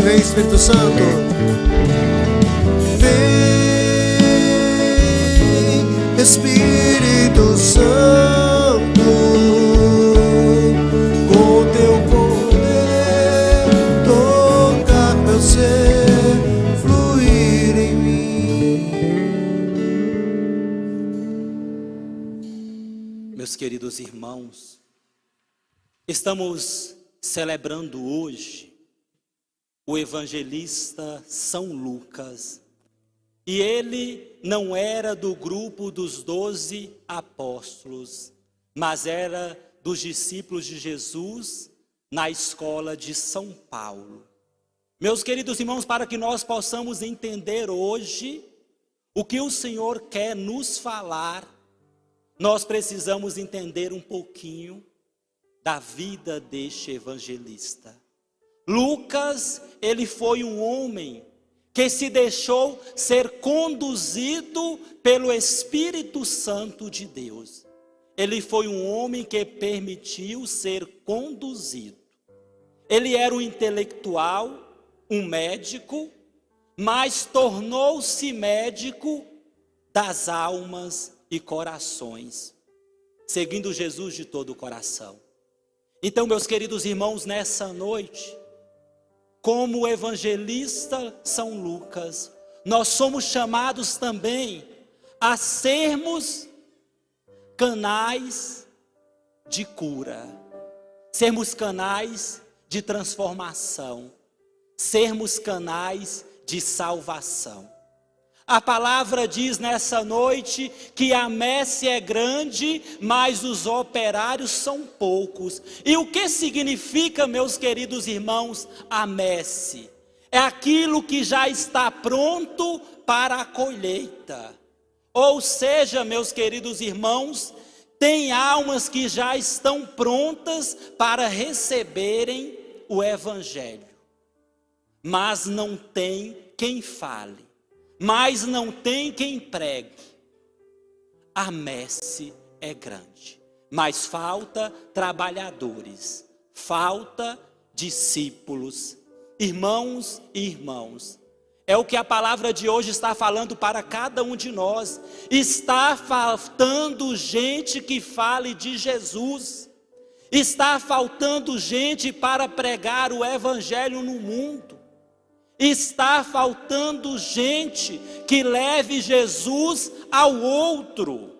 vem Espírito Santo. Vem Espírito Santo, com teu poder tocar meu ser, fluir em mim. Meus queridos irmãos, estamos celebrando hoje o evangelista São Lucas, e ele não era do grupo dos 12 apóstolos, mas era dos discípulos de Jesus na escola de São Paulo. Meus queridos irmãos, para que nós possamos entender hoje o que o Senhor quer nos falar, nós precisamos entender um pouquinho da vida deste evangelista. Lucas, ele foi um homem que se deixou ser conduzido pelo Espírito Santo de Deus. Ele foi um homem que permitiu ser conduzido. Ele era um intelectual, um médico, mas tornou-se médico das almas e corações, seguindo Jesus de todo o coração. Então, meus queridos irmãos, nessa noite, como o evangelista São Lucas, nós somos chamados também a sermos canais de cura, sermos canais de transformação, sermos canais de salvação. A palavra diz nessa noite que a messe é grande, mas os operários são poucos. E o que significa, meus queridos irmãos, a messe? É aquilo que já está pronto para a colheita. Ou seja, meus queridos irmãos, tem almas que já estão prontas para receberem o evangelho, mas não tem quem fale, mas não tem quem pregue. A messe é grande, mas falta trabalhadores, falta discípulos. Irmãos e irmãos, é o que a palavra de hoje está falando para cada um de nós. Está faltando gente que fale de Jesus. Está faltando gente para pregar o evangelho no mundo. Está faltando gente que leve Jesus ao outro.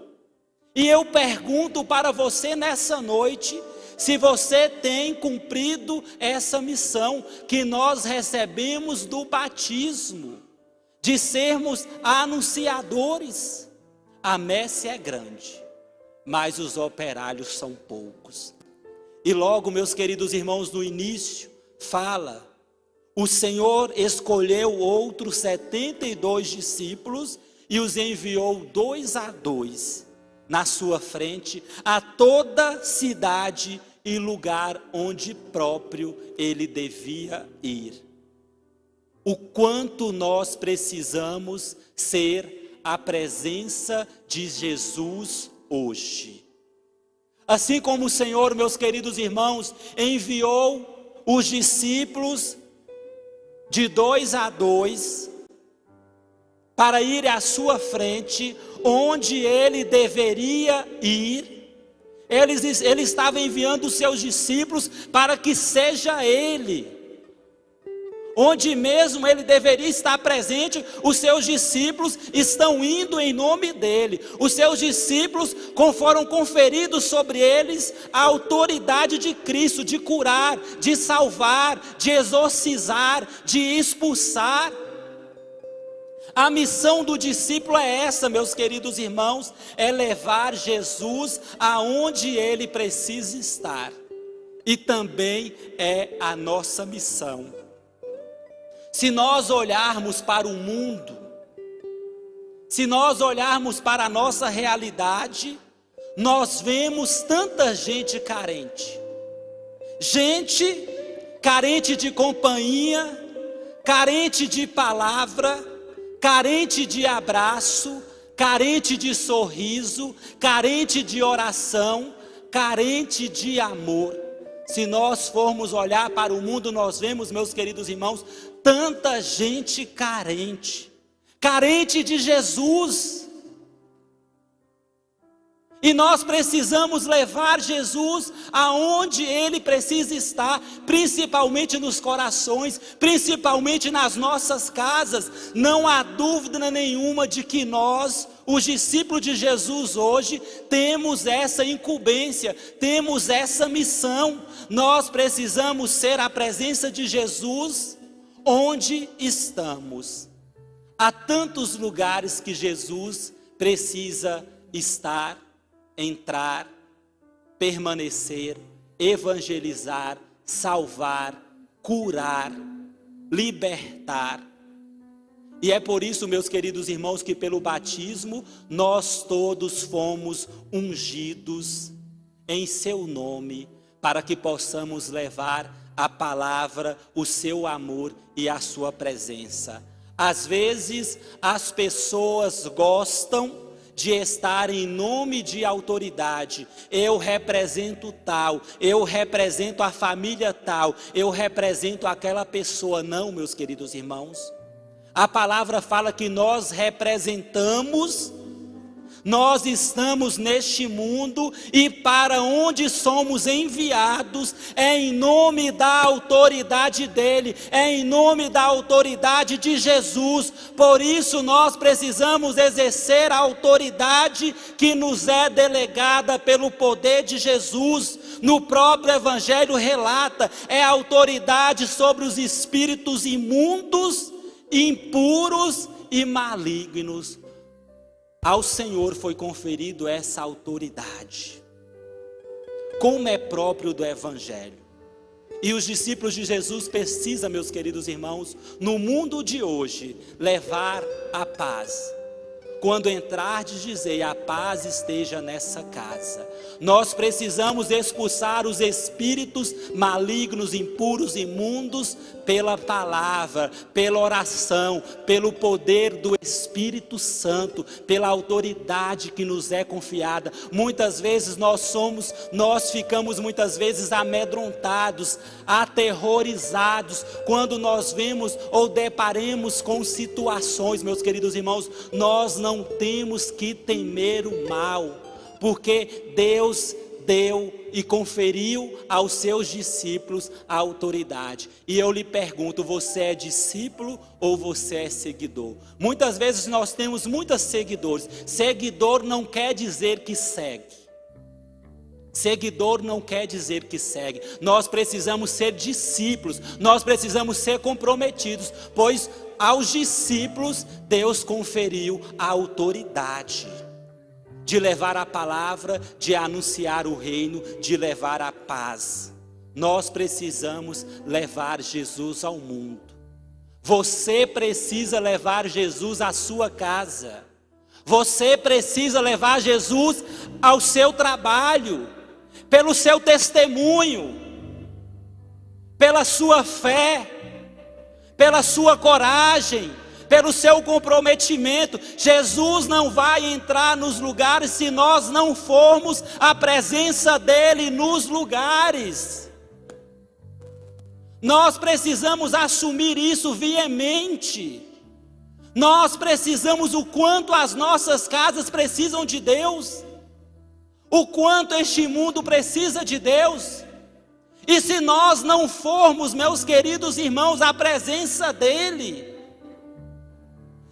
E eu pergunto para você nessa noite, se você tem cumprido essa missão que nós recebemos do batismo, de sermos anunciadores. A messe é grande, mas os operários são poucos. E logo, meus queridos irmãos, no início, fala: o Senhor escolheu outros 72 discípulos e os enviou 2 a 2 na sua frente a toda cidade e lugar onde próprio ele devia ir. O quanto nós precisamos ser a presença de Jesus hoje. Assim como o Senhor, meus queridos irmãos, enviou os discípulos de 2 a 2 para ir à sua frente, onde ele deveria ir. Ele estava enviando os seus discípulos para que seja ele, onde mesmo ele deveria estar presente, os seus discípulos estão indo em nome dele. Os seus discípulos foram conferidos sobre eles a autoridade de Cristo, de curar, de salvar, de exorcizar, de expulsar. A missão do discípulo é essa, meus queridos irmãos, é levar Jesus aonde ele precisa estar. E também é a nossa missão. Se nós olharmos para o mundo, se nós olharmos para a nossa realidade, nós vemos tanta gente carente. Gente carente de companhia, carente de palavra, carente de abraço, carente de sorriso, carente de oração, carente de amor. Se nós formos olhar para o mundo, nós vemos, meus queridos irmãos, tanta gente carente de Jesus. E nós precisamos levar Jesus aonde Ele precisa estar, principalmente nos corações, principalmente nas nossas casas. Não há dúvida nenhuma de que nós, os discípulos de Jesus hoje, temos essa incumbência, temos essa missão. Nós precisamos ser a presença de Jesus onde estamos. Há tantos lugares que Jesus precisa estar, entrar, permanecer, evangelizar, salvar, curar, libertar. E é por isso, meus queridos irmãos, que pelo batismo nós todos fomos ungidos em seu nome, para que possamos levar a palavra, o seu amor e a sua presença. Às vezes as pessoas gostam de estar em nome de autoridade. Eu represento tal, eu represento a família tal, eu represento aquela pessoa. Não, meus queridos irmãos. A palavra fala que nós representamos, nós estamos neste mundo e para onde somos enviados é em nome da autoridade dele, é em nome da autoridade de Jesus. Por isso nós precisamos exercer a autoridade que nos é delegada pelo poder de Jesus. No próprio Evangelho relata, é a autoridade sobre os espíritos imundos, impuros e malignos. Ao Senhor foi conferido essa autoridade, como é próprio do Evangelho. E os discípulos de Jesus precisam, meus queridos irmãos, no mundo de hoje, levar a paz. Quando entrardes, dizei: a paz esteja nessa casa. Nós precisamos expulsar os espíritos malignos, impuros, imundos, pela palavra, pela oração, pelo poder do Espírito Santo, pela autoridade que nos é confiada. Muitas vezes nós ficamos muitas vezes amedrontados, aterrorizados, quando nós vemos ou deparemos com situações, meus queridos irmãos. Nós não temos que temer o mal, porque Deus deu e conferiu aos seus discípulos a autoridade. E eu lhe pergunto: você é discípulo ou você é seguidor? Muitas vezes nós temos muitos seguidores. Seguidor não quer dizer que segue. Seguidor não quer dizer que segue. Nós precisamos ser discípulos, nós precisamos ser comprometidos, pois aos discípulos Deus conferiu a autoridade de levar a palavra, de anunciar o reino, de levar a paz. Nós precisamos levar Jesus ao mundo. Você precisa levar Jesus à sua casa. Você precisa levar Jesus ao seu trabalho, pelo seu testemunho, pela sua fé, pela sua coragem, pelo seu comprometimento. Jesus não vai entrar nos lugares se nós não formos a presença dele nos lugares. Nós precisamos assumir isso veemente. Nós precisamos, o quanto as nossas casas precisam de Deus, o quanto este mundo precisa de Deus. E se nós não formos, meus queridos irmãos, a presença dele,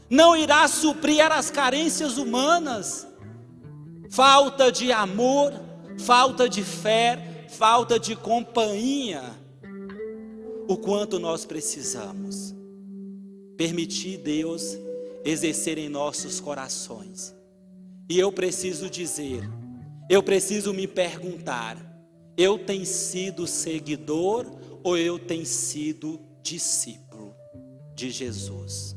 não irá suprir as carências humanas, falta de amor, falta de fé, falta de companhia. O quanto nós precisamos permitir Deus exercer em nossos corações. E eu preciso dizer, eu preciso me perguntar: eu tenho sido seguidor ou eu tenho sido discípulo de Jesus?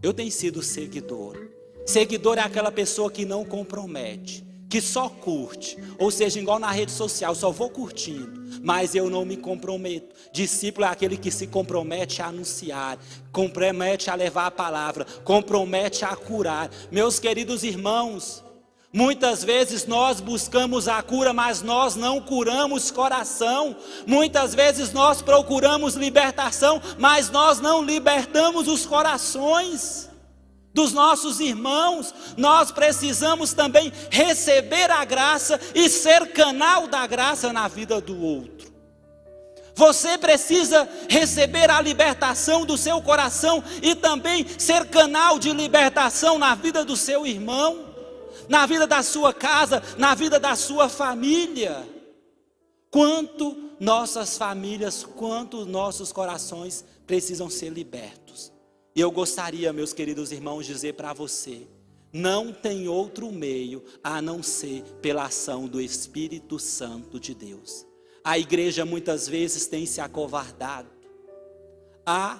Eu tenho sido seguidor. Seguidor é aquela pessoa que não compromete, que só curte, ou seja, igual na rede social, só vou curtindo, mas eu não me comprometo. Discípulo é aquele que se compromete a anunciar, compromete a levar a palavra, compromete a curar. Meus queridos irmãos, Muitas vezes nós buscamos a cura, mas nós não curamos coração. Muitas vezes nós procuramos libertação, mas nós não libertamos os corações dos nossos irmãos. Nós precisamos também receber a graça e ser canal da graça na vida do outro. Você precisa receber a libertação do seu coração e também ser canal de libertação na vida do seu irmão, na vida da sua casa, na vida da sua família. Quanto nossas famílias, quanto nossos corações precisam ser libertos. E eu gostaria, meus queridos irmãos, dizer para você: não tem outro meio a não ser pela ação do Espírito Santo de Deus. A igreja muitas vezes tem se acovardado a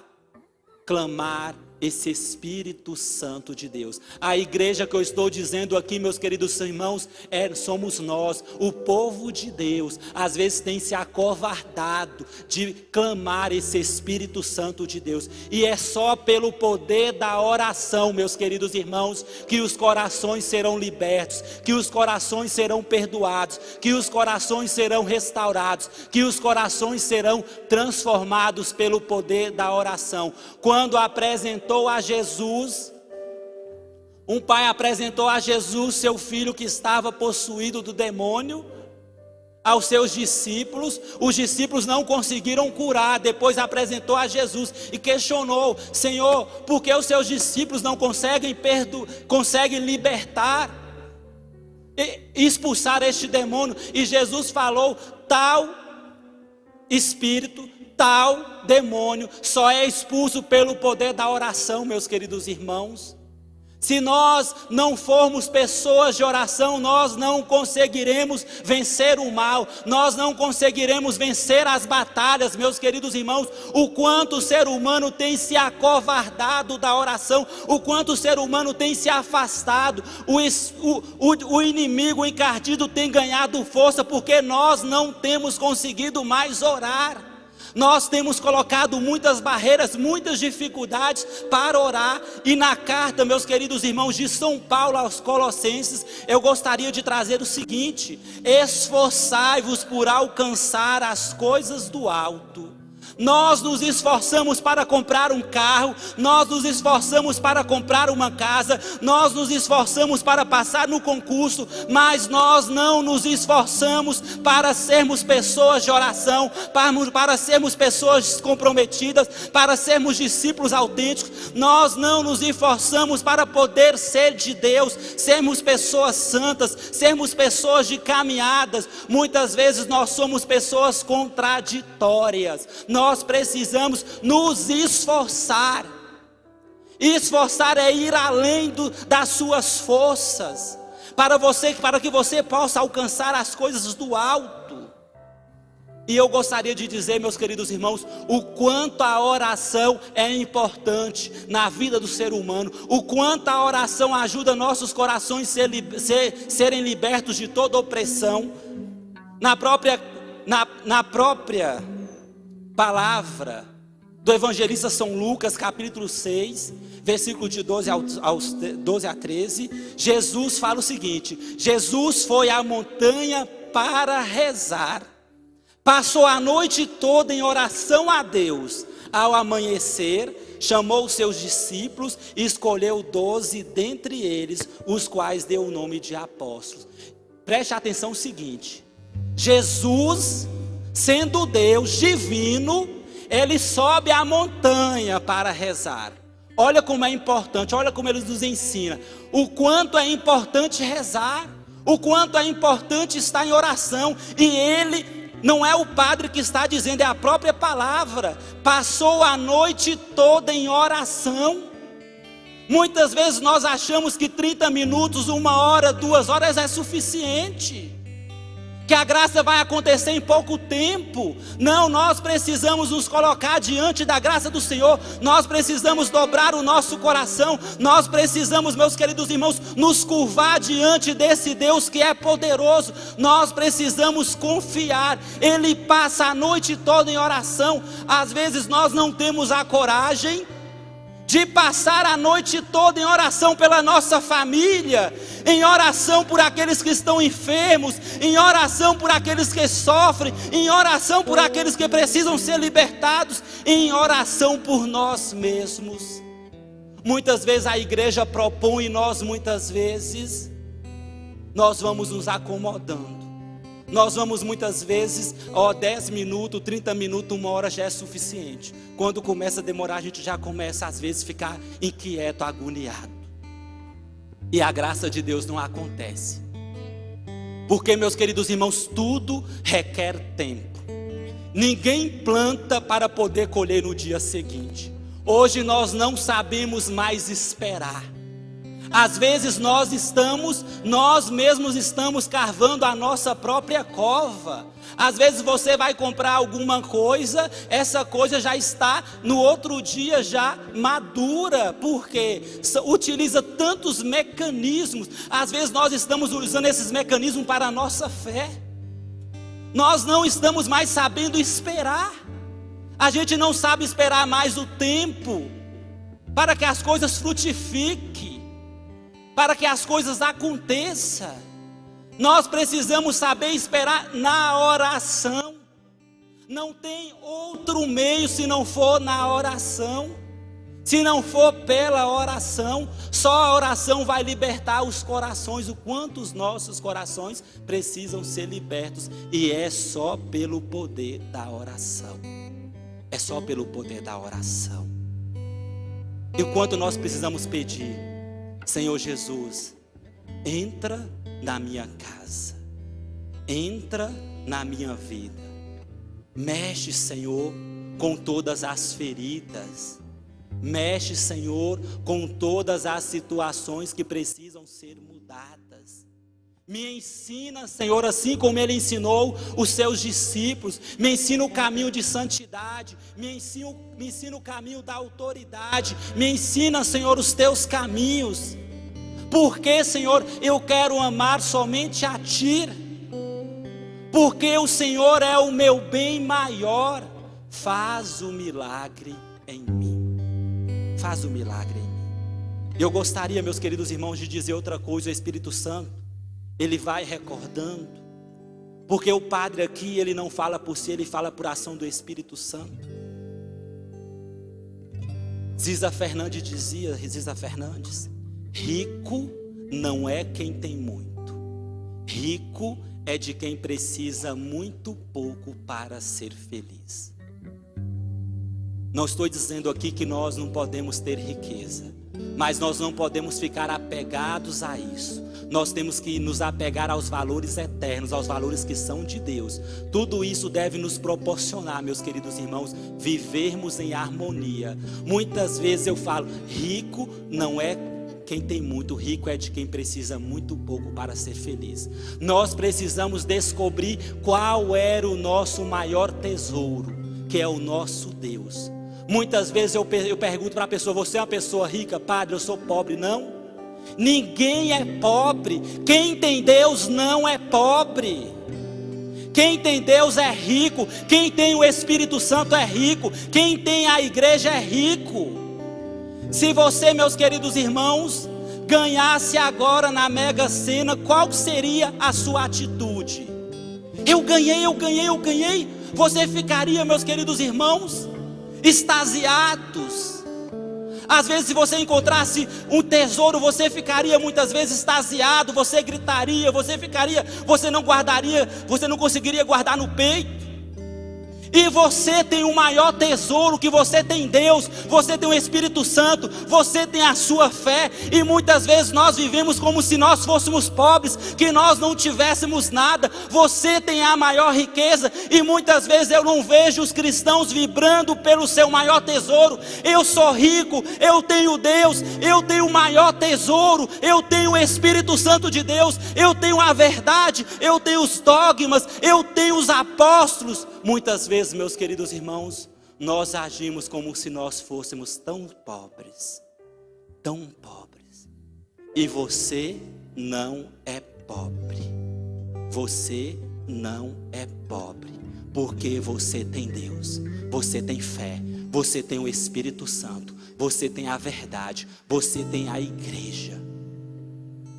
clamar esse Espírito Santo de Deus. A igreja que eu estou dizendo aqui, meus queridos irmãos, somos nós, o povo de Deus. Às vezes tem se acovardado de clamar esse Espírito Santo de Deus. E é só pelo poder da oração, meus queridos irmãos, que os corações serão libertos, que os corações serão perdoados, que os corações serão restaurados, que os corações serão transformados pelo poder da oração. Quando apresentou a Jesus, um pai apresentou a Jesus seu filho que estava possuído do demônio aos seus discípulos. Os discípulos não conseguiram curar. Depois apresentou a Jesus e questionou: Senhor, por que os seus discípulos não conseguem libertar e expulsar este demônio? E Jesus falou: tal espírito, tal demônio só é expulso pelo poder da oração, meus queridos irmãos. Se nós não formos pessoas de oração, nós não conseguiremos vencer o mal, nós não conseguiremos vencer as batalhas, meus queridos irmãos. O quanto o ser humano tem se acovardado da oração, o quanto o ser humano tem se afastado, o inimigo encardido tem ganhado força, porque nós não temos conseguido mais orar. Nós temos colocado muitas barreiras, muitas dificuldades para orar. E na carta, meus queridos irmãos, de São Paulo aos Colossenses, eu gostaria de trazer o seguinte: esforçai-vos por alcançar as coisas do alto. Nós nos esforçamos para comprar um carro, nós nos esforçamos para comprar uma casa, nós nos esforçamos para passar no concurso, mas nós não nos esforçamos para sermos pessoas de oração, para sermos pessoas comprometidas, para sermos discípulos autênticos. Nós não nos esforçamos para poder ser de Deus, sermos pessoas santas, sermos pessoas de caminhadas. Muitas vezes nós somos pessoas contraditórias. Nós precisamos nos esforçar. Esforçar é ir além das suas forças, para que você possa alcançar as coisas do alto. E eu gostaria de dizer, meus queridos irmãos, o quanto a oração é importante na vida do ser humano, o quanto a oração ajuda nossos corações serem libertos de toda opressão. Na própria palavra do evangelista São Lucas, capítulo 6, versículo de 12 a 13, Jesus fala o seguinte: Jesus foi à montanha para rezar, passou a noite toda em oração a Deus. Ao amanhecer, chamou os seus discípulos e escolheu 12 dentre eles, os quais deu o nome de apóstolos. Preste atenção o seguinte: Jesus, sendo Deus divino, ele sobe a montanha para rezar. Olha como é importante, olha como ele nos ensina o quanto é importante rezar, o quanto é importante estar em oração. E ele não é o padre que está dizendo, é a própria palavra. Passou a noite toda em oração. Muitas vezes nós achamos que 30 minutos, 1 hora, 2 horas é suficiente, que a graça vai acontecer em pouco tempo. Não, nós precisamos nos colocar diante da graça do Senhor. Nós precisamos dobrar o nosso coração. Nós precisamos, meus queridos irmãos, nos curvar diante desse Deus que é poderoso. Nós precisamos confiar. Ele passa a noite toda em oração. Às vezes nós não temos a coragem de passar a noite toda em oração pela nossa família, em oração por aqueles que estão enfermos, em oração por aqueles que sofrem, em oração por aqueles que precisam ser libertados, em oração por nós mesmos. Muitas vezes a igreja propõe, e nós muitas vezes nós vamos nos acomodando. Nós vamos muitas vezes, 10 minutos, 30 minutos, 1 hora já é suficiente. Quando começa a demorar, a gente já começa às vezes a ficar inquieto, agoniado. E a graça de Deus não acontece. Porque, meus queridos irmãos, tudo requer tempo. Ninguém planta para poder colher no dia seguinte. Hoje nós não sabemos mais esperar. Às vezes nós mesmos estamos cavando a nossa própria cova. Às vezes você vai comprar alguma coisa, essa coisa já está no outro dia já madura, porque utiliza tantos mecanismos. Às vezes nós estamos usando esses mecanismos para a nossa fé. Nós não estamos mais sabendo esperar. A gente não sabe esperar mais o tempo para que as coisas frutifiquem, para que as coisas aconteçam. Nós precisamos saber esperar na oração. Não tem outro meio se não for na oração. Se não for pela oração, só a oração vai libertar os corações. O quanto os nossos corações precisam ser libertos. E é só pelo poder da oração. É só pelo poder da oração. E o quanto nós precisamos pedir: Senhor Jesus, entra na minha casa, entra na minha vida, mexe, Senhor, com todas as feridas, mexe, Senhor, com todas as situações que precisam ser mudadas. Me ensina, Senhor, assim como Ele ensinou os seus discípulos, me ensina o caminho de santidade, me ensina o caminho da autoridade, me ensina, Senhor, os teus caminhos. Porque, Senhor, eu quero amar somente a Ti, porque o Senhor é o meu bem maior. Faz o milagre em mim, faz o milagre em mim. Eu gostaria, meus queridos irmãos, de dizer outra coisa. O Espírito Santo, Ele vai recordando, porque o Padre aqui, ele não fala por si, ele fala por ação do Espírito Santo. Ziza Fernandes dizia, rico não é quem tem muito, rico é de quem precisa muito pouco para ser feliz. Não estou dizendo aqui que nós não podemos ter riqueza, mas nós não podemos ficar apegados a isso. Nós temos que nos apegar aos valores eternos, aos valores que são de Deus. Tudo isso deve nos proporcionar, meus queridos irmãos, vivermos em harmonia. Muitas vezes eu falo, rico não é quem tem muito, rico é de quem precisa muito pouco para ser feliz. Nós precisamos descobrir qual era o nosso maior tesouro, que é o nosso Deus. Muitas vezes eu pergunto para a pessoa: você é uma pessoa rica? Padre, eu sou pobre. Não, ninguém é pobre. Quem tem Deus não é pobre. Quem tem Deus é rico. Quem tem o Espírito Santo é rico. Quem tem a igreja é rico. Se você, meus queridos irmãos, ganhasse agora na Mega Sena, qual seria a sua atitude? Eu ganhei. Você ficaria, meus queridos irmãos, extasiados. Às vezes, se você encontrasse um tesouro, você ficaria muitas vezes extasiado, você gritaria, você não guardaria, você não conseguiria guardar no peito. E você tem o maior tesouro, que você tem Deus, você tem o Espírito Santo, você tem a sua fé. E muitas vezes nós vivemos como se nós fôssemos pobres, que nós não tivéssemos nada. Você tem a maior riqueza, e muitas vezes eu não vejo os cristãos vibrando pelo seu maior tesouro. Eu sou rico, eu tenho Deus, eu tenho o maior tesouro, eu tenho o Espírito Santo de Deus, eu tenho a verdade, eu tenho os dogmas, eu tenho os apóstolos. Muitas vezes, meus queridos irmãos, nós agimos como se nós fôssemos tão pobres. E você não é pobre. Você não é pobre, porque você tem Deus, você tem fé, Você tem o Espírito Santo, você tem a verdade, você tem a igreja.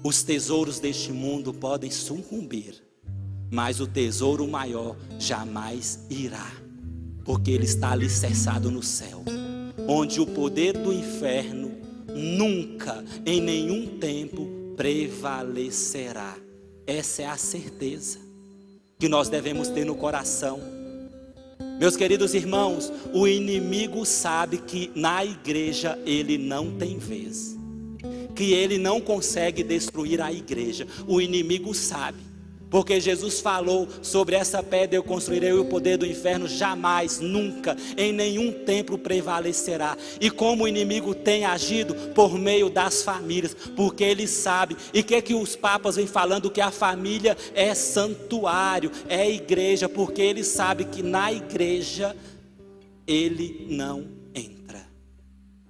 Os tesouros deste mundo podem sucumbir, mas o tesouro maior jamais irá, porque ele está alicerçado no céu, onde o poder do inferno nunca, em nenhum tempo, prevalecerá. Essa é a certeza que nós devemos ter no coração. Meus queridos irmãos, o inimigo sabe que na igreja ele não tem vez, que ele não consegue destruir a igreja. O inimigo sabe, porque Jesus falou: sobre essa pedra eu construirei, o poder do inferno jamais, nunca, em nenhum tempo prevalecerá. E como o inimigo tem agido? Por meio das famílias, porque ele sabe. E que os papas vêm falando? Que a família é santuário, é igreja, porque ele sabe que na igreja ele não entra.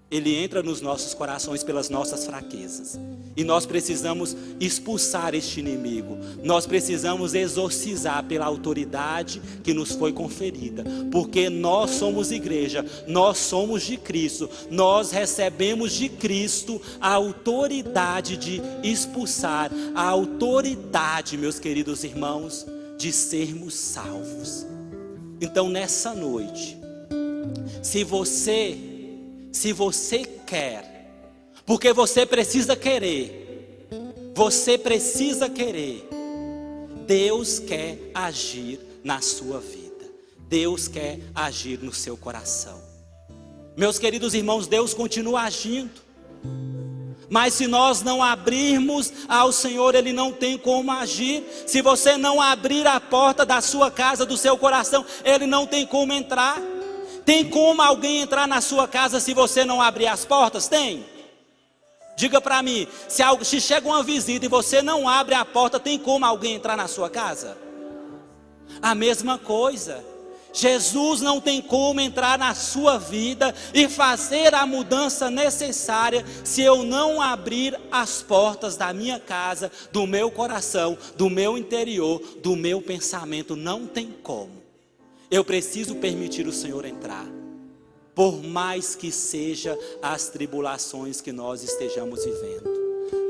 Ele entra nos nossos corações pelas nossas fraquezas. E nós precisamos expulsar este inimigo. Nós precisamos exorcizar pela autoridade que nos foi conferida. Porque nós somos igreja, nós somos de Cristo. Nós recebemos de Cristo a autoridade de expulsar, a autoridade, meus queridos irmãos, de sermos salvos. Então nessa noite, se você quer, porque você precisa querer, Deus quer agir na sua vida, Deus quer agir no seu coração. Meus queridos irmãos, Deus continua agindo, mas se nós não abrirmos ao Senhor, Ele não tem como agir. Se você não abrir a porta da sua casa, do seu coração, Ele não tem como entrar. Tem como alguém entrar na sua casa se você não abrir as portas? Tem? Diga para mim, se chega uma visita e você não abre a porta, tem como alguém entrar na sua casa? A mesma coisa. Jesus não tem como entrar na sua vida e fazer a mudança necessária se eu não abrir as portas da minha casa, do meu coração, do meu interior, do meu pensamento. Não tem como. Eu preciso permitir o Senhor entrar, por mais que seja as tribulações que nós estejamos vivendo.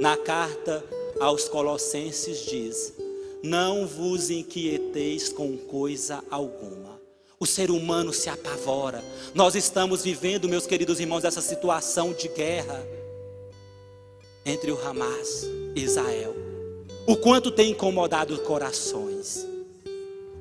Na carta aos Colossenses diz: não vos inquieteis com coisa alguma. O ser humano se apavora. Nós estamos vivendo, meus queridos irmãos, essa situação de guerra entre o Hamas e Israel. O quanto tem incomodado os corações,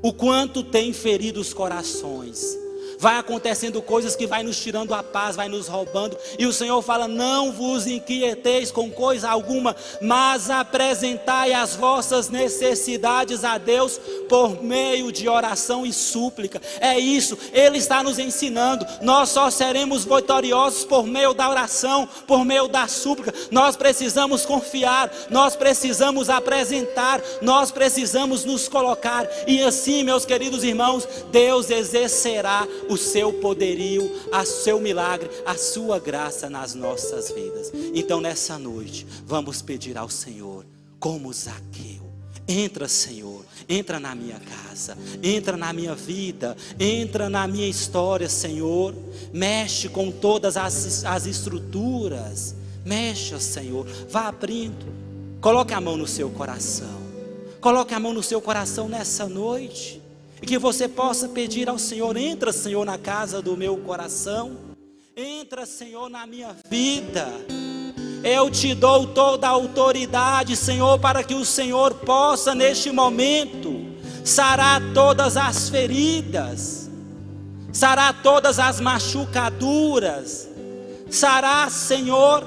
o quanto tem ferido os corações. Vai acontecendo coisas que vai nos tirando a paz, vai nos roubando. E o Senhor fala: não vos inquieteis com coisa alguma, mas apresentai as vossas necessidades a Deus por meio de oração e súplica. É isso, Ele está nos ensinando. Nós só seremos vitoriosos por meio da oração, por meio da súplica. Nós precisamos confiar, nós precisamos apresentar, nós precisamos nos colocar. E assim, meus queridos irmãos, Deus exercerá o seu poderio, o seu milagre, a sua graça nas nossas vidas. Então nessa noite, vamos pedir ao Senhor, como Zaqueu: entra, Senhor, entra na minha casa, entra na minha vida, entra na minha história, Senhor. Mexe com todas as estruturas, mexa, Senhor, vá abrindo. Coloque a mão no seu coração, coloque a mão no seu coração nessa noite. E que você possa pedir ao Senhor: entra, Senhor, na casa do meu coração. Entra, Senhor, na minha vida. Eu te dou toda a autoridade, Senhor, para que o Senhor possa neste momento sarar todas as feridas, sarar todas as machucaduras, sarar, Senhor,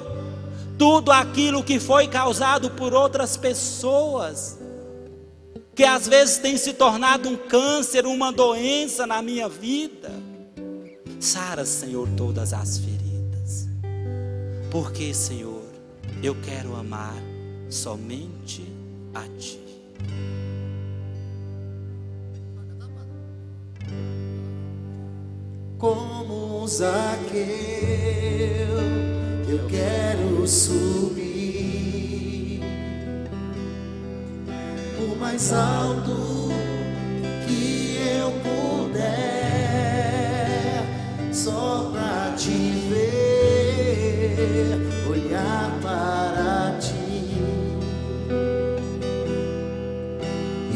tudo aquilo que foi causado por outras pessoas, que às vezes tem se tornado um câncer, uma doença na minha vida. Sara, Senhor, todas as feridas. Porque, Senhor, eu quero amar somente a Ti. Como Zaqueu, eu quero subir o mais alto que eu puder, só pra resolver olhar para ti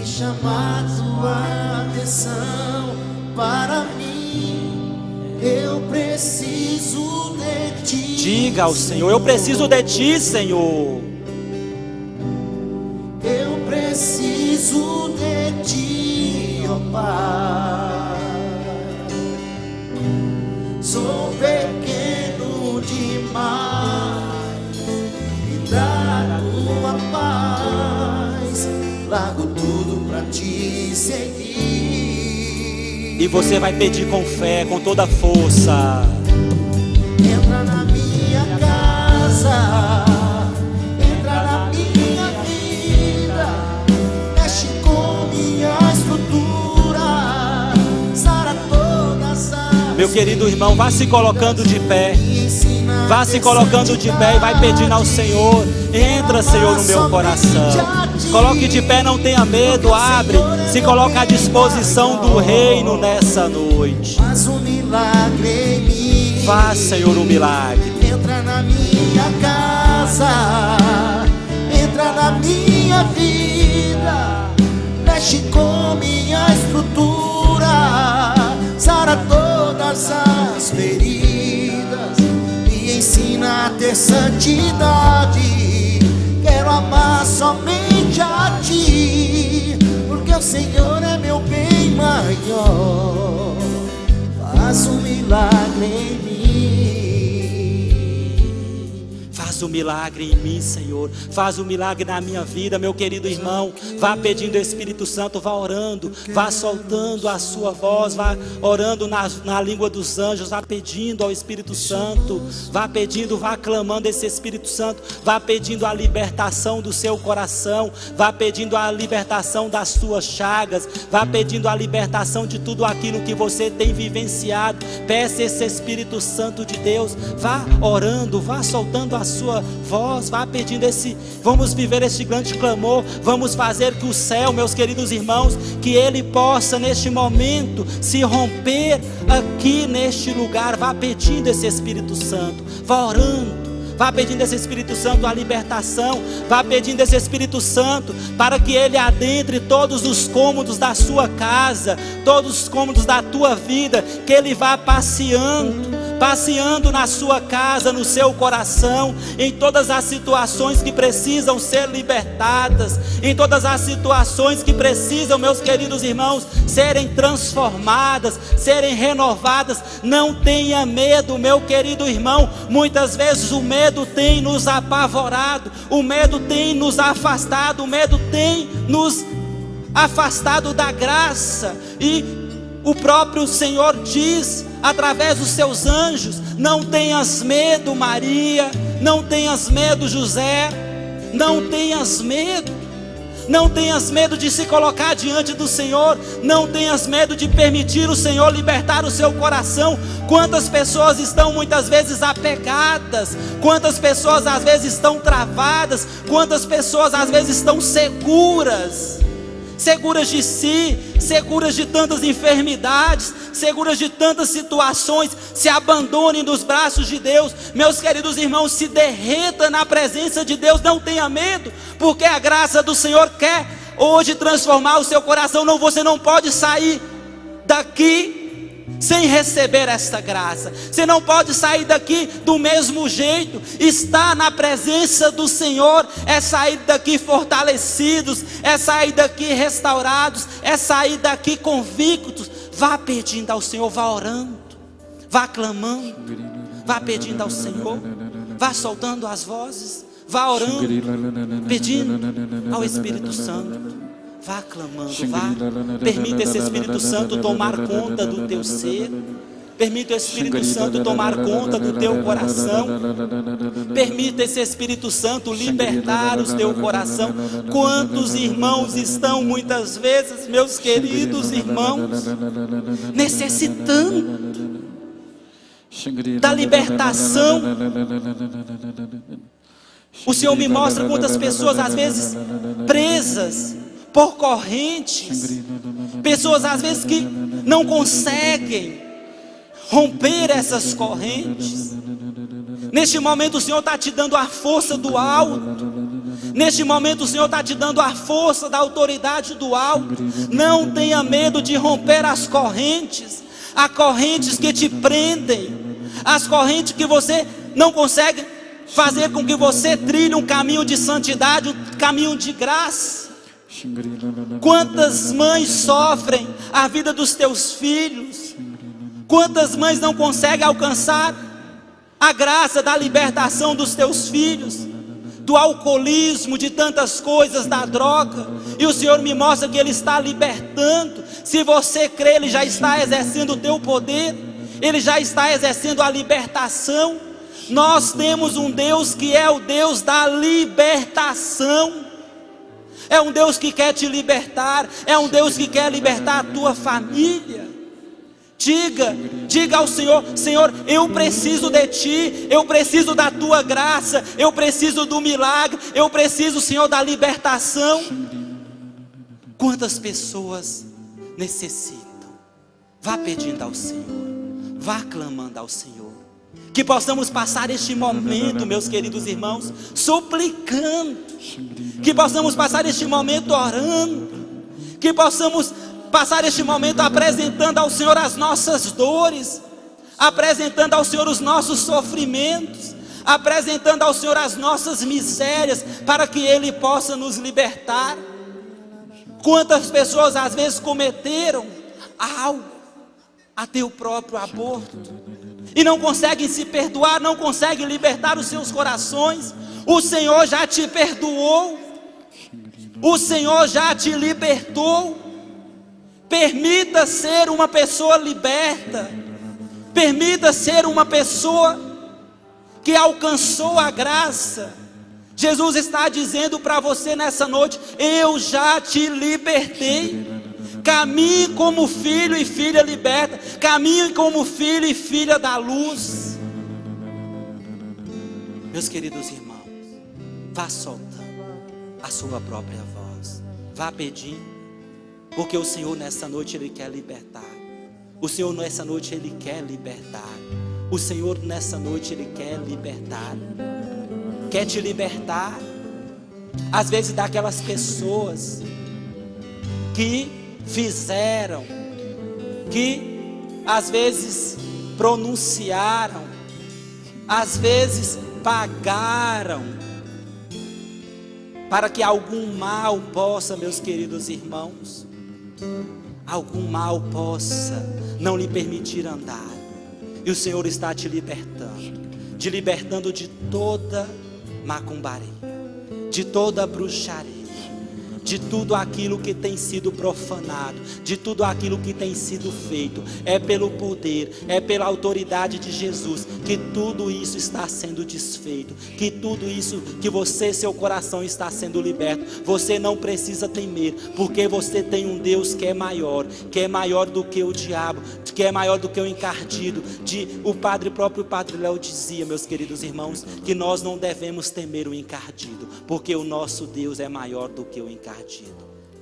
e chamar tua atenção para mim. Eu preciso de ti. Diga ao Senhor: eu preciso de ti, Senhor. Eu preciso de ti, ó Pai. Sou pequeno demais, me dá tua paz. Largo tudo pra te seguir. E você vai pedir com fé, com toda a força. Entra na minha casa, entra na minha vida, mexe com minha estrutura, sara todas as. Meu querido irmão, vá se colocando de pé. Vá se colocando de pé e vai pedindo ao Senhor: entra, Senhor, no meu coração. Coloque de pé, não tenha medo, abre. Se coloca à disposição do reino nessa noite. Faz um milagre em mim. Faz, Senhor, um milagre. Entra na minha casa, entra na minha vida, mexe com minha estrutura, sara todas as feridas, me ensina a ter santidade. Quero amar somente a ti, porque o Senhor é meu bem maior. Faz um milagre em mim. Faz um milagre em mim, Senhor. Faz um milagre na minha vida, meu querido irmão. Vá pedindo ao Espírito Santo, vá orando, vá soltando a sua voz, vá orando na língua dos anjos, vá pedindo ao Espírito Santo, vá pedindo, vá clamando esse Espírito Santo, vá pedindo a libertação do seu coração, vá pedindo a libertação das suas chagas, vá pedindo a libertação de tudo aquilo que você tem vivenciado. Peça esse Espírito Santo de Deus, vá orando, vá soltando a sua voz, vá pedindo vamos viver este grande clamor, vamos fazer que o céu, meus queridos irmãos, que ele possa neste momento se romper aqui neste lugar. Vá pedindo esse Espírito Santo, vá orando, vá pedindo esse Espírito Santo a libertação, vá pedindo esse Espírito Santo para que ele adentre todos os cômodos da sua casa, todos os cômodos da tua vida, que ele vá passeando na sua casa, no seu coração, em todas as situações que precisam ser libertadas, em todas as situações que precisam, meus queridos irmãos, serem transformadas, serem renovadas. Não tenha medo, meu querido irmão. Muitas vezes o medo tem nos apavorado, o medo tem nos afastado, o medo tem nos afastado da graça, e o próprio Senhor diz através dos seus anjos: não tenhas medo, Maria, não tenhas medo, José, não tenhas medo. Não tenhas medo de se colocar diante do Senhor, não tenhas medo de permitir o Senhor libertar o seu coração. Quantas pessoas estão muitas vezes apegadas, quantas pessoas às vezes estão travadas, quantas pessoas às vezes estão seguras de si, seguras de tantas enfermidades, seguras de tantas situações. Se abandonem nos braços de Deus, meus queridos irmãos, se derreta na presença de Deus. Não tenha medo, porque a graça do Senhor quer hoje transformar o seu coração. Não, você não pode sair daqui sem receber esta graça. Você não pode sair daqui do mesmo jeito. Estar na presença do Senhor é sair daqui fortalecidos, é sair daqui restaurados, é sair daqui convictos. Vá pedindo ao Senhor, vá orando, vá clamando, vá pedindo ao Senhor, vá soltando as vozes, vá orando, pedindo ao Espírito Santo. Vá clamando, vá. Permita esse Espírito Santo tomar conta do teu ser. Permita o Espírito Santo tomar conta do teu coração. Permita esse Espírito Santo libertar o teu coração. Quantos irmãos estão muitas vezes, meus queridos irmãos, necessitando da libertação. O Senhor me mostra quantas pessoas às vezes presas por correntes, pessoas às vezes que não conseguem romper essas correntes. Neste momento o Senhor está te dando a força do alto. Neste momento o Senhor está te dando a força da autoridade do alto. Não tenha medo de romper as correntes. As correntes que te prendem. As correntes que você não consegue fazer com que você trilhe um caminho de santidade, um caminho de graça. Quantas mães sofrem a vida dos teus filhos? Quantas mães não conseguem alcançar a graça da libertação dos teus filhos, do alcoolismo, de tantas coisas, da droga? E o Senhor me mostra que Ele está libertando. Se você crê, Ele já está exercendo o teu poder, Ele já está exercendo a libertação. Nós temos um Deus que é o Deus da libertação. É um Deus que quer te libertar. É um Deus que quer libertar a tua família. Diga ao Senhor: Senhor, eu preciso de Ti, eu preciso da Tua graça, eu preciso do milagre, eu preciso, Senhor, da libertação. Quantas pessoas necessitam? Vá pedindo ao Senhor, vá clamando ao Senhor. Que possamos passar este momento, meus queridos irmãos, suplicando. Que possamos passar este momento orando. Que possamos passar este momento apresentando ao Senhor as nossas dores, apresentando ao Senhor os nossos sofrimentos, apresentando ao Senhor as nossas misérias, para que Ele possa nos libertar. Quantas pessoas às vezes cometeram algo, até o próprio aborto, e não conseguem se perdoar, não conseguem libertar os seus corações. O Senhor já te perdoou, o Senhor já te libertou. Permita ser uma pessoa liberta, permita ser uma pessoa que alcançou a graça. Jesus está dizendo para você nessa noite: eu já te libertei. Caminhe como filho e filha liberta, caminhe como filho e filha da luz. Meus queridos irmãos, vá soltando a sua própria voz, vá pedindo, porque o Senhor nessa noite Ele quer libertar. O Senhor nessa noite Ele quer libertar. O Senhor nessa noite Ele quer libertar. Quer te libertar, às vezes, daquelas pessoas que fizeram, que às vezes pronunciaram, às vezes pagaram, para que algum mal possa, meus queridos irmãos, algum mal possa não lhe permitir andar. E o Senhor está te libertando de toda macumbaria, de toda bruxaria, de tudo aquilo que tem sido profanado, de tudo aquilo que tem sido feito. É pelo poder, é pela autoridade de Jesus que tudo isso está sendo desfeito, que tudo isso, que você, seu coração está sendo liberto. Você não precisa temer, porque você tem um Deus que é maior do que o diabo, que é maior do que o encardido. O próprio Padre Léo dizia, meus queridos irmãos, que nós não devemos temer o encardido, porque o nosso Deus é maior do que o encardido.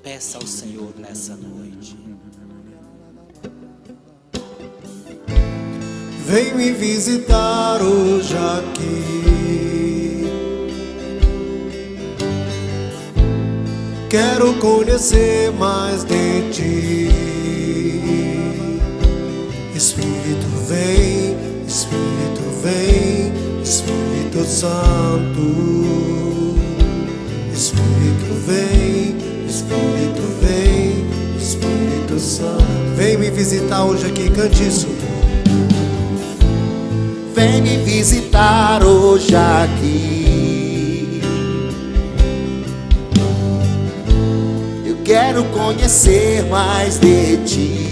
Peça ao Senhor nessa noite. Vem me visitar hoje aqui. Quero conhecer mais de Ti. Espírito vem, Espírito vem, Espírito Santo. Espírito vem, Espírito vem, Espírito Santo. Vem me visitar hoje aqui, cante isso. Vem me visitar hoje aqui. Eu quero conhecer mais de Ti.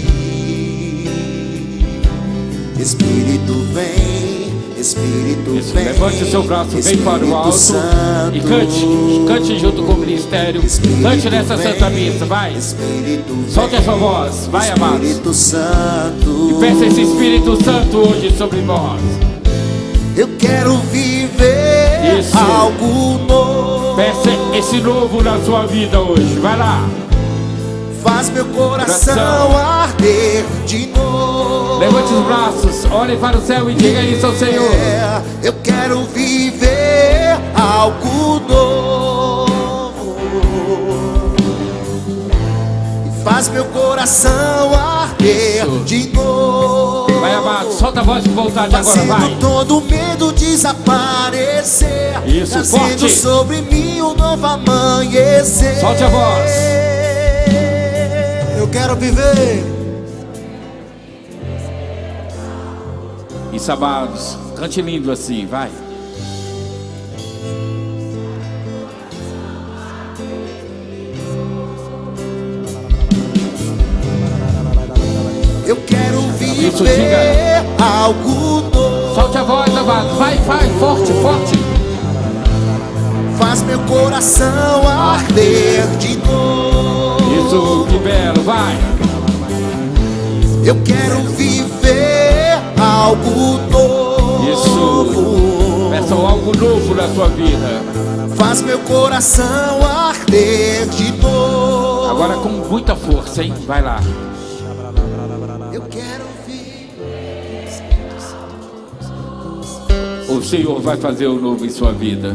Espírito vem, Espírito isso, vem. Levante o seu braço bem para o alto Santo, e cante junto com o ministério. Espírito cante nessa vem, Santa Missa, vai. Solte a sua voz, vai, amados. Espírito Santo. E peça esse Espírito Santo hoje sobre nós. Eu quero viver isso. Algo novo. Peça esse novo na sua vida hoje, vai lá. faz meu coração arder de novo. Levante os braços, olhe para o céu e diga isso ao Senhor. Eu quero viver algo novo. E faz meu coração arder de novo. Vai, amado, solta a voz com vontade agora, vai. Fazendo todo medo desaparecer. Isso, trazendo forte. sobre mim um novo amanhecer. Solte a voz. Eu quero viver. Isso, amados, cante lindo assim, vai. Eu quero viver Isso, diga. algo novo. Solte a voz, amado, vai, forte, forte. Faz meu coração arder de novo. Isso, que belo, vai. Eu quero viver algo novo. Isso, peça algo novo na sua vida. Faz meu coração arder de novo. Agora com muita força, hein, vai lá. Eu quero viver. O Senhor vai fazer o novo em sua vida.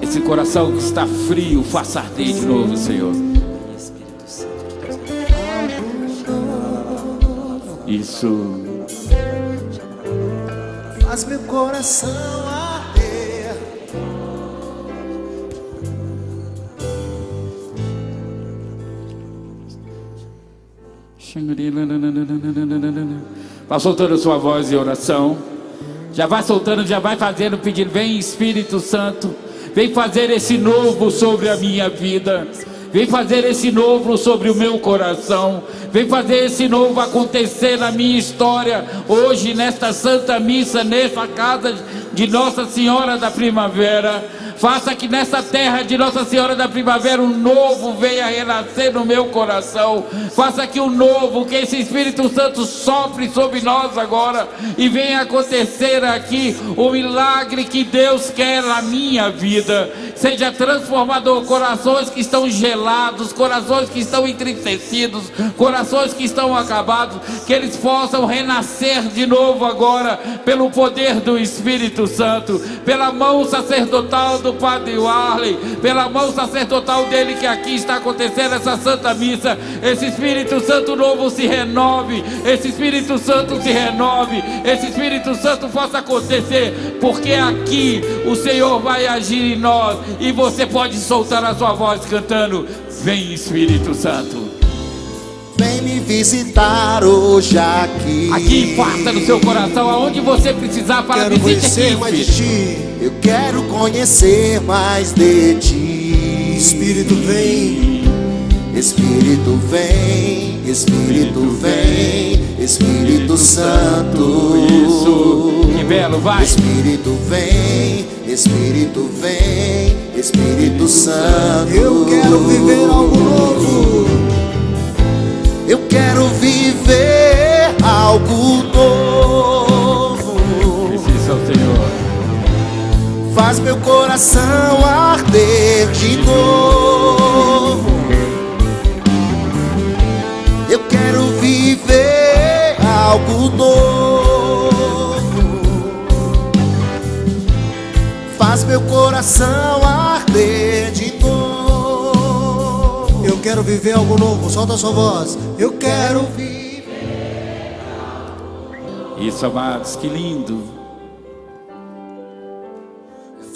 Esse coração que está frio, faça arder de novo, Senhor. Isso. Faz meu coração arder. Vai soltando a sua voz em oração. Já vai soltando, já vai fazendo, pedindo: vem Espírito Santo, vem fazer esse novo sobre a minha vida. Vem fazer esse novo sobre o meu coração. Vem fazer esse novo acontecer na minha história. Hoje, nesta Santa Missa, nessa casa de Nossa Senhora da Primavera. Faça que nessa terra de Nossa Senhora da Primavera um novo venha renascer no meu coração. Faça que o novo, que esse Espírito Santo sopre sobre nós agora e venha acontecer aqui o milagre que Deus quer na minha vida. Seja transformador, corações que estão gelados, corações que estão entristecidos, corações que estão acabados, que eles possam renascer de novo agora pelo poder do Espírito Santo, pela mão sacerdotal do Padre Warley, pela mão sacerdotal dele, que aqui está acontecendo essa Santa Missa. Esse Espírito Santo novo se renove, esse Espírito Santo se renove, esse Espírito Santo possa acontecer, porque aqui o Senhor vai agir em nós. E você pode soltar a sua voz cantando: vem Espírito Santo. Vem me visitar hoje aqui. Aqui, parta no seu coração, aonde você precisar, para Quero visite conhecer aqui, mais de filho. ti. Eu quero conhecer mais de ti. Espírito vem. Espírito vem. Espírito vem. Espírito Santo. Isso, que belo, vai. Espírito vem. Espírito vem. Espírito Santo. Eu quero viver algo novo. Eu quero viver algo novo. Isso ao Senhor. Faz meu coração arder de novo. Eu quero viver algo novo. Faz meu coração arder de novo. Eu quero viver algo novo. Solta a sua voz. Eu quero viver. Isso, amados, que lindo.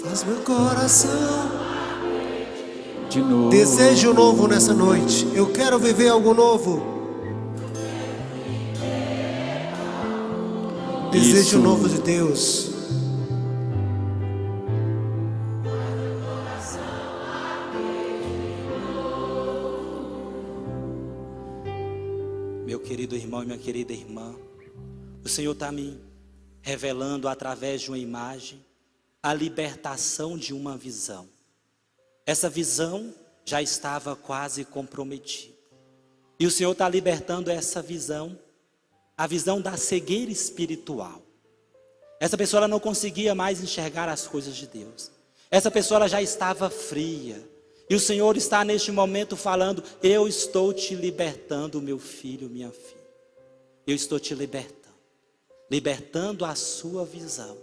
Faz meu coração. De novo. Desejo novo nessa noite. Eu quero viver algo novo. Desejo Isso. novo de Deus. Meu querido irmão e minha querida irmã, o Senhor está me revelando através de uma imagem a libertação de uma visão. Essa visão já estava quase comprometida. E o Senhor está libertando essa visão, a visão da cegueira espiritual. Essa pessoa ela não conseguia mais enxergar as coisas de Deus. Essa pessoa ela já estava fria. E o Senhor está neste momento falando: eu estou te libertando, meu filho, minha filha. Eu estou te libertando a sua visão.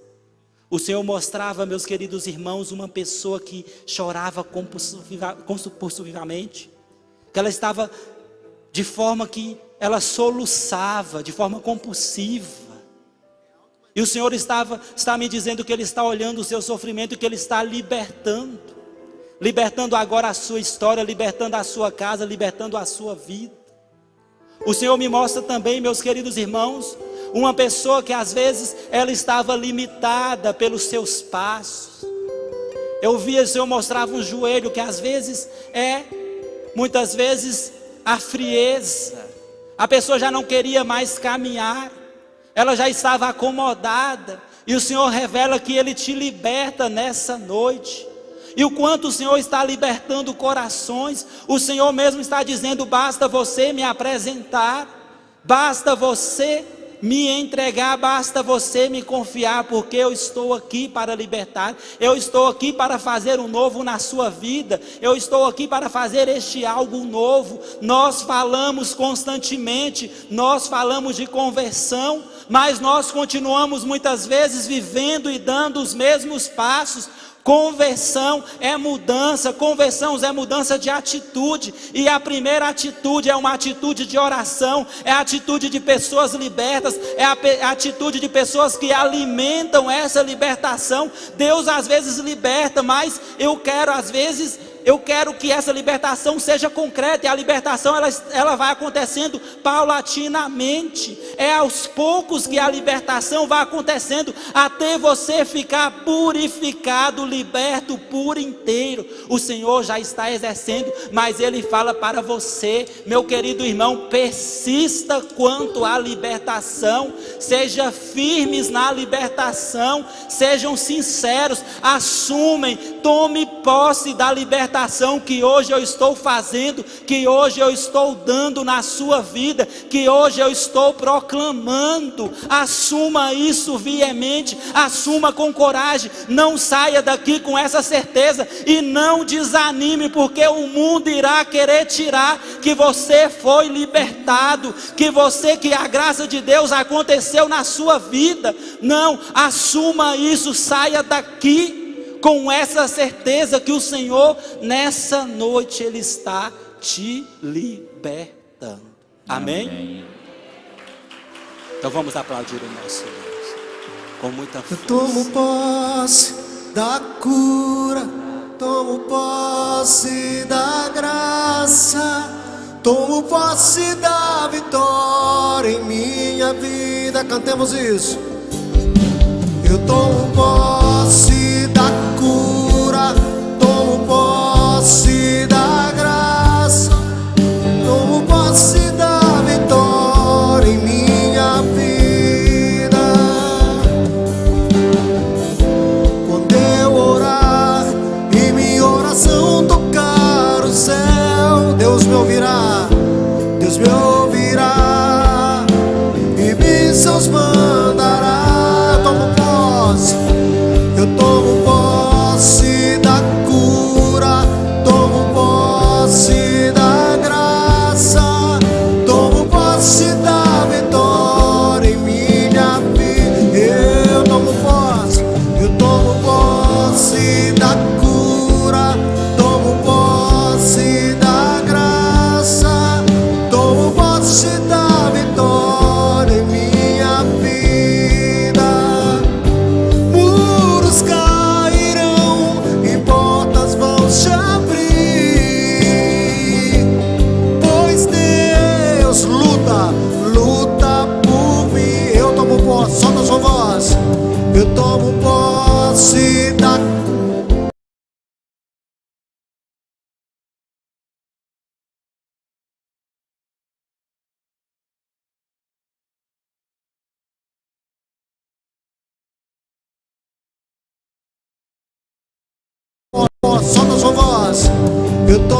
O Senhor mostrava, meus queridos irmãos, uma pessoa que chorava compulsivamente, que ela estava de forma que ela soluçava, de forma compulsiva. E o Senhor está me dizendo que Ele está olhando o seu sofrimento e que Ele está libertando agora a sua história, libertando a sua casa, libertando a sua vida. O Senhor me mostra também, meus queridos irmãos, uma pessoa que às vezes ela estava limitada pelos seus passos. Eu via, o Senhor mostrava um joelho que às vezes muitas vezes a frieza. A pessoa já não queria mais caminhar, ela já estava acomodada. E o Senhor revela que Ele te liberta nessa noite. E o quanto o Senhor está libertando corações. O Senhor mesmo está dizendo: basta você me apresentar, basta você me entregar, basta você me confiar, porque eu estou aqui para libertar, eu estou aqui para fazer um novo na sua vida, eu estou aqui para fazer este algo novo. Nós falamos constantemente, nós falamos de conversão, mas nós continuamos muitas vezes vivendo e dando os mesmos passos. Conversão é mudança de atitude, e a primeira atitude é uma atitude de oração, é a atitude de pessoas libertas, é a atitude de pessoas que alimentam essa libertação. Deus às vezes liberta, mas eu quero que essa libertação seja concreta, e a libertação ela vai acontecendo paulatinamente, é aos poucos que a libertação vai acontecendo, até você ficar purificado, liberto por inteiro. O Senhor já está exercendo, mas Ele fala para você, meu querido irmão: persista quanto à libertação, seja firmes na libertação, sejam sinceros, assumem, tome posse da libertação que hoje eu estou fazendo, que hoje eu estou dando na sua vida, que hoje eu estou proclamando. Assuma isso veemente, assuma com coragem, não saia daqui com essa certeza e não desanime, porque o mundo irá querer tirar que você foi libertado, que a graça de Deus aconteceu na sua vida. Não, assuma isso, saia daqui com essa certeza que o Senhor nessa noite Ele está te libertando. Amém? Então vamos aplaudir o nosso Deus com muita força. Eu tomo posse da cura, tomo posse da graça, tomo posse da vitória em minha vida. Cantemos isso. Eu tomo posse da cura, tomo posse da graça, tomo posse da vitória em minha vida. Quando eu orar e minha oração tocar o céu, Deus me ouvirá, Deus me ouvirá e bênçãos mandará. Eu tomo posse da cura, tomo posse da graça, tomo posse da vitória em minha vida. Eu tomo posse da cura, tomo posse da graça, tomo posse da vitória em minha vida. Solta a sua voz. Eu tomo posse da solta a sua voz. Eu tomo